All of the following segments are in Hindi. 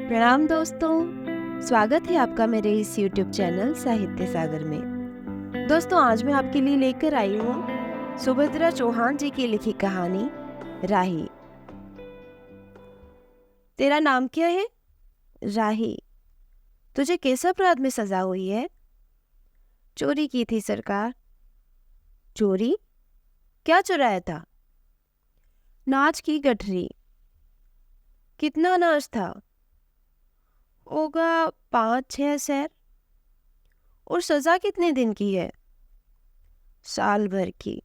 प्रणाम दोस्तों, स्वागत है आपका मेरे इस YouTube चैनल साहित्य सागर में। दोस्तों, आज मैं आपके लिए लेकर आई हूँ सुभद्रा चौहान जी की लिखी कहानी राही। तेरा नाम क्या है? राही। तुझे किस अपराध में सजा हुई है? चोरी की थी सरकार। चोरी? क्या चुराया था? नाच की गठरी। कितना नाच था? होगा 5-6 सैर। और सजा कितने दिन की है? साल भर की।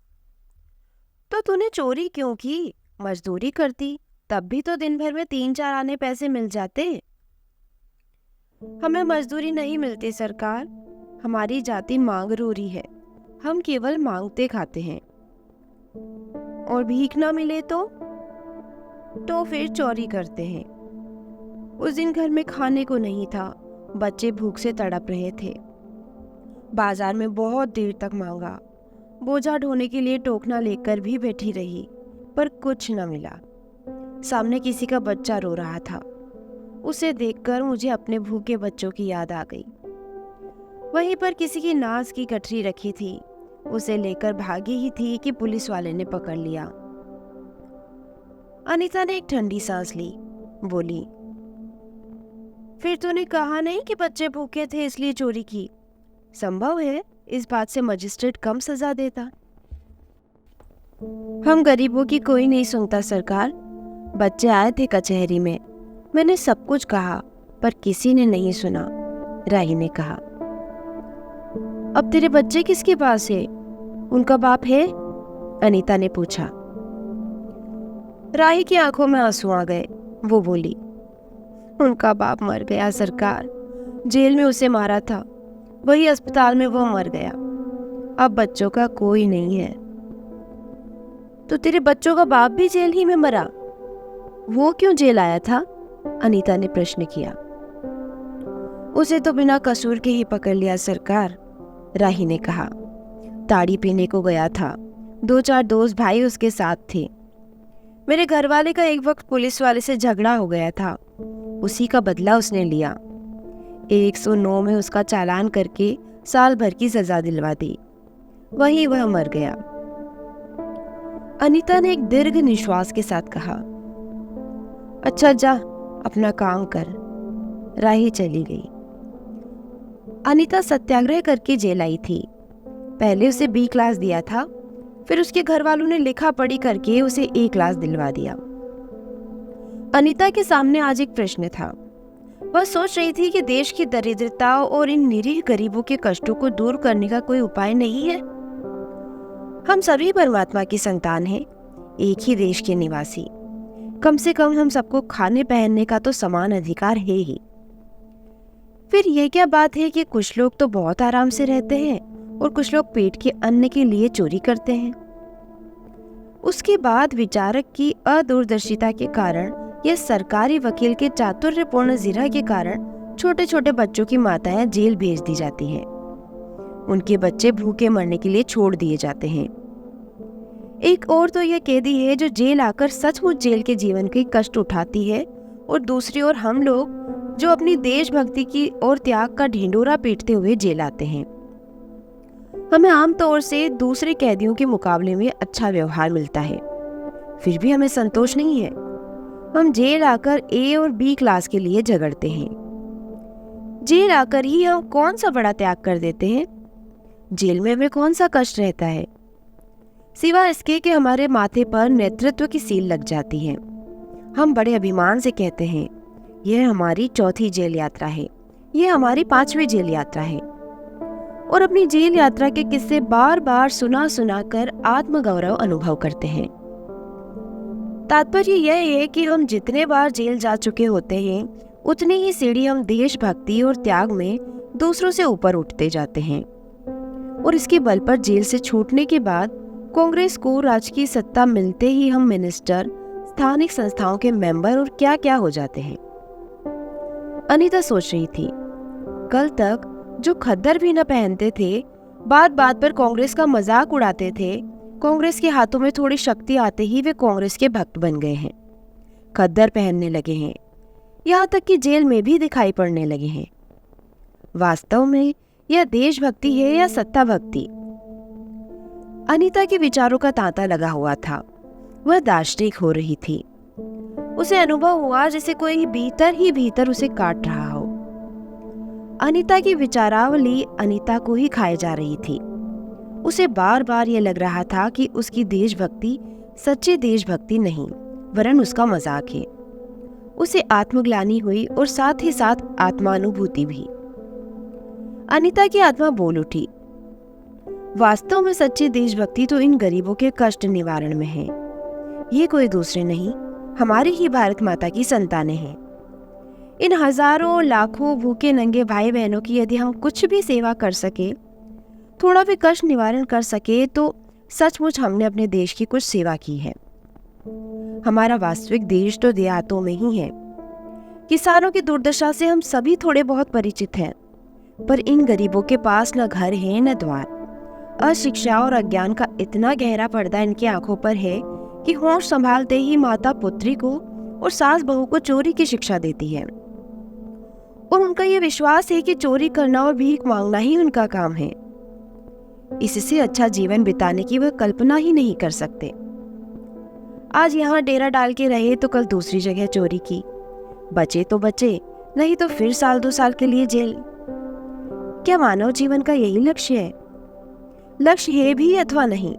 तो तूने चोरी क्यों की? मजदूरी करती तब भी तो दिन भर में 3-4 आने पैसे मिल जाते। हमें मजदूरी नहीं मिलती सरकार, हमारी जाति मांगरूरी है। हम केवल मांगते खाते हैं। और भीख ना मिले तो फिर चोरी करते हैं। उस दिन घर में खाने को नहीं था, बच्चे भूख से तड़प रहे थे। बाजार में बहुत देर तक मांगा, बोझा ढोने के लिए टोकना लेकर भी बैठी रही, पर कुछ न मिला। सामने किसी का बच्चा रो रहा था। उसे देखकर मुझे अपने भूखे बच्चों की याद आ गई। वहीं पर किसी की नाज की गठरी रखी थी, उसे लेकर भागी ही थी कि पुलिस वाले ने पकड़ लिया। अनीता ने एक ठंडी सांस ली, बोली, फिर तूने कहा नहीं कि बच्चे भूखे थे इसलिए चोरी की? संभव है इस बात से मजिस्ट्रेट कम सजा देता। हम गरीबों की कोई नहीं सुनता सरकार। बच्चे आए थे कचहरी में, मैंने सब कुछ कहा पर किसी ने नहीं सुना। राही ने कहा, अब तेरे बच्चे किसके पास है? उनका बाप है? अनीता ने पूछा। राही की आंखों में आंसू आ गए। वो बोली, उनका बाप मर गया सरकार, जेल में उसे मारा था, वही अस्पताल में वो मर गया। अब बच्चों का कोई नहीं है। तो तेरे बच्चों का बाप भी जेल ही में मरा? वो क्यों जेल आया था? अनीता ने प्रश्न किया। उसे तो बिना कसूर के ही पकड़ लिया सरकार, राही ने कहा। ताड़ी पीने को गया था, 2-4 दोस्त भाई उसके साथ थे। मेरे घर वाले का एक वक्त पुलिस वाले से झगड़ा हो गया था, उसी का बदला उसने लिया। 109 में उसका चालान करके साल भर की सजा दिलवा दी, वहीं वह मर गया। अनीता ने एक दीर्घ निश्वास के साथ कहा, अच्छा जा अपना काम कर। राही चली गई। अनीता सत्याग्रह करके जेल आई थी। पहले उसे B क्लास दिया था, फिर उसके घर वालों ने लिखा पढ़ी करके उसे A क्लास दिलवा दिया। अनीता के सामने आज एक प्रश्न था। वह सोच रही थी कि देश की दरिद्रता और इन निरीह गरीबों के कष्टों को दूर करने का कोई उपाय नहीं है। हम सभी परमात्मा की संतान हैं, एक ही देश के निवासी। कम से कम हम सबको खाने पहनने का तो समान अधिकार है ही। फिर यह क्या बात है कि कुछ लोग तो बहुत आराम से रहते हैं और कुछ लोग पेट के अन्न के लिए चोरी करते हैं। उसके बाद विचारक की अदूरदर्शिता के कारण या सरकारी वकील के चातुर्यपूर्ण जिरह के कारण छोटे छोटे बच्चों की माताएं जेल भेज दी जाती हैं। उनके बच्चे भूखे मरने के लिए छोड़ दिए जाते हैं। एक और तो यह कैदी है जो जेल आकर सचमुच जेल के जीवन के कष्ट उठाती है, और दूसरी ओर हम लोग जो अपनी देशभक्ति की और त्याग का ढिंढोरा पीटते हुए जेल आते हैं। हमें आमतौर से दूसरे कैदियों के मुकाबले में अच्छा व्यवहार मिलता है, फिर भी हमें संतोष नहीं है। हम जेल आकर A और B क्लास के लिए झगड़ते हैं। जेल आकर ही हम कौन सा बड़ा त्याग कर देते हैं? जेल में हमें कौन सा कष्ट रहता है, सिवा इसके कि हमारे माथे पर नेतृत्व की सील लग जाती है। हम बड़े अभिमान से कहते हैं, यह हमारी 4थी जेल यात्रा है, यह हमारी 5वीं जेल यात्रा है, और अपनी जेल यात्रा के किस्से बार बार सुना सुना कर आत्मगौरव अनुभव करते हैं। तात्पर्य यह है कि हम जितने बार जेल जा चुके होते हैं, उतनी ही सीढ़ी हम देशभक्ति और त्याग में दूसरों से ऊपर उठते जाते हैं। और इसके बल पर जेल से छूटने के बाद कांग्रेस को राजकीय सत्ता मिलते ही हम मिनिस्टर, स्थानिक संस्थाओं के मेंबर और क्या क्या हो जाते हैं। अनीता सोच रही थी, कल तक जो खद्दर भी न पहनते थे, बात बात पर कांग्रेस का मजाक उड़ाते थे, कांग्रेस के हाथों में थोड़ी शक्ति आते ही वे कांग्रेस के भक्त बन गए हैं, खद्दर पहनने लगे हैं। यहाँ तक कि जेल में भी दिखाई पड़ने लगे हैं। वास्तव में यह देशभक्ति है या सत्ता भक्ति? अनीता के विचारों का तांता लगा हुआ था। वह दार्शनिक हो रही थी। उसे अनुभव हुआ जैसे कोई भीतर ही भीतर उसे काट रहा हो। अनीता की विचारावली अनीता को ही खाए जा रही थी। उसे बार बार यह लग रहा था कि उसकी देशभक्ति सच्ची देशभक्ति नहीं, वरन उसका मजाक है। उसे आत्मग्लानि हुई और साथ ही साथ आत्मानुभूति भी। अनीता की आत्मा बोल उठी, वास्तव में सच्ची देशभक्ति तो इन गरीबों के कष्ट निवारण में है। ये कोई दूसरे नहीं, हमारी ही भारत माता की संतानें हैं। इन हजारों लाखों भूखे नंगे भाई बहनों की यदि हम कुछ भी सेवा कर सके, थोड़ा भी कष्ट निवारण कर सके, तो सचमुच हमने अपने देश की कुछ सेवा की है। हमारा वास्तविक देश तो देहातों में ही है। किसानों की दुर्दशा से हम सभी थोड़े बहुत परिचित हैं, पर इन गरीबों के पास न घर है न द्वार। अशिक्षा और अज्ञान का इतना गहरा पर्दा इनकी आंखों पर है कि होश संभालते ही माता पुत्री को और सास बहू को चोरी की शिक्षा देती है, और उनका यह विश्वास है कि चोरी करना और भीख मांगना ही उनका काम है। इससे अच्छा जीवन बिताने की वह कल्पना ही नहीं कर सकते। आज यहाँ डेरा डाल के रहे तो कल दूसरी जगह चोरी की, बचे तो बचे, नहीं तो फिर साल 2 साल के लिए जेल। क्या मानव जीवन का यही लक्ष्य है? लक्ष्य है भी अथवा नहीं?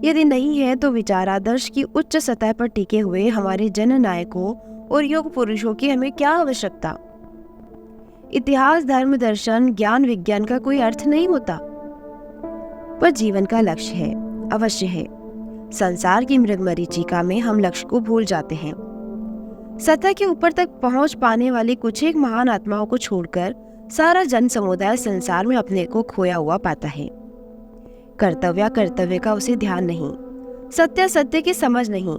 यदि नहीं है तो विचारादर्श की उच्च सतह पर टिके हुए हमारे जननायकों और युग पुरुषों की हमें क्या आवश्यकता? इतिहास, धर्म, दर्शन, ज्ञान, विज्ञान का कोई अर्थ नहीं होता, पर जीवन का लक्ष्य है, अवश्य है। संसार की मृगमरीचिका में हम लक्ष्य को भूल जाते हैं। सतह के ऊपर तक पहुंच पाने वाली कुछ एक महान आत्माओं को छोड़कर सारा जन समुदाय संसार में अपने को खोया हुआ पाता है। कर्तव्य का उसे ध्यान नहीं, सत्य की समझ नहीं।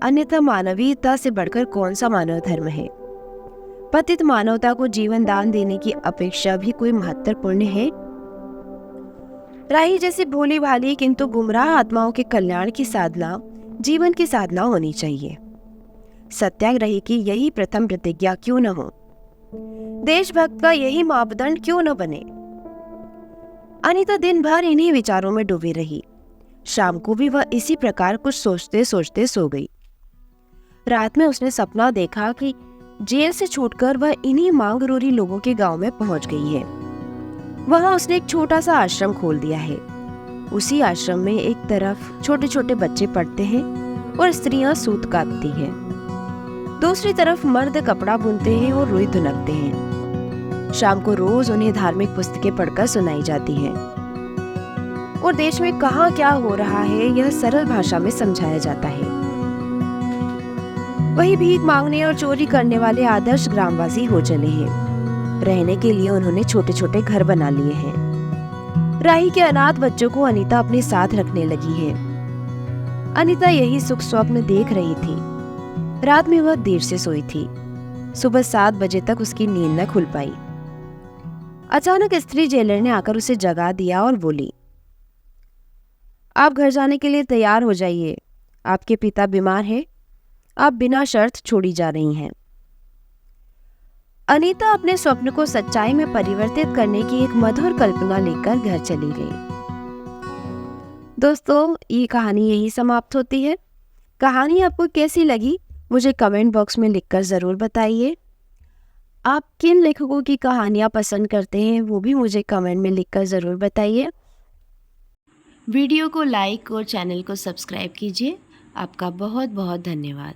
अन्यथा मानवीयता से बढ़कर कौन सा मानव धर्म है? पतित मानवता को जीवन दान देने की अपेक्षा भी कोई महत्वपूर्ण है? राही जैसी भोली भाली किंतु गुमराह आत्माओं के कल्याण की साधना जीवन की साधना होनी चाहिए। सत्याग्रही की यही प्रथम प्रतिज्ञा क्यों न हो? देशभक्त का यही मापदंड क्यों न बने? अनीता दिन भर इन्हीं विचारों में डूबी रही। शाम को भी वह इसी प्रकार कुछ सोचते सोचते सो गई। रात में उसने सपना देखा कि जेल से छूटकर वह इन्हीं मांगरोरी लोगों के गांव में पहुंच गई है। वहां उसने एक छोटा सा आश्रम खोल दिया है। उसी आश्रम में एक तरफ छोटे छोटे बच्चे पढ़ते हैं और स्त्रियां सूत काटती हैं, दूसरी तरफ मर्द कपड़ा बुनते हैं और रुई धुनकते हैं। शाम को रोज उन्हें धार्मिक पुस्तकें पढ़कर सुनाई जाती हैं और देश में कहाँ क्या हो रहा है यह सरल भाषा में समझाया जाता है। वही भीख मांगने और चोरी करने वाले आदर्श ग्रामवासी हो चले हैं। रहने के लिए उन्होंने छोटे छोटे घर बना लिए हैं। राही के अनाथ बच्चों को अनीता अपने साथ रखने लगी है। अनीता यही सुख स्वप्न देख रही थी। रात में वह देर से सोई थी। सुबह 7 बजे तक उसकी नींद न खुल पाई। अचानक स्त्री जेलर ने आकर उसे जगा दिया और बोली, आप घर जाने के लिए तैयार हो जाइए, आपके पिता बीमार है, आप बिना शर्त छोड़ी जा रही हैं। अनीता अपने स्वप्न को सच्चाई में परिवर्तित करने की एक मधुर कल्पना लेकर घर चली गई। दोस्तों, ये कहानी यही समाप्त होती है। कहानी आपको कैसी लगी मुझे कमेंट बॉक्स में लिखकर ज़रूर बताइए। आप किन लेखकों की कहानियाँ पसंद करते हैं वो भी मुझे कमेंट में लिखकर ज़रूर बताइए। वीडियो को लाइक और चैनल को सब्सक्राइब कीजिए। आपका बहुत बहुत धन्यवाद।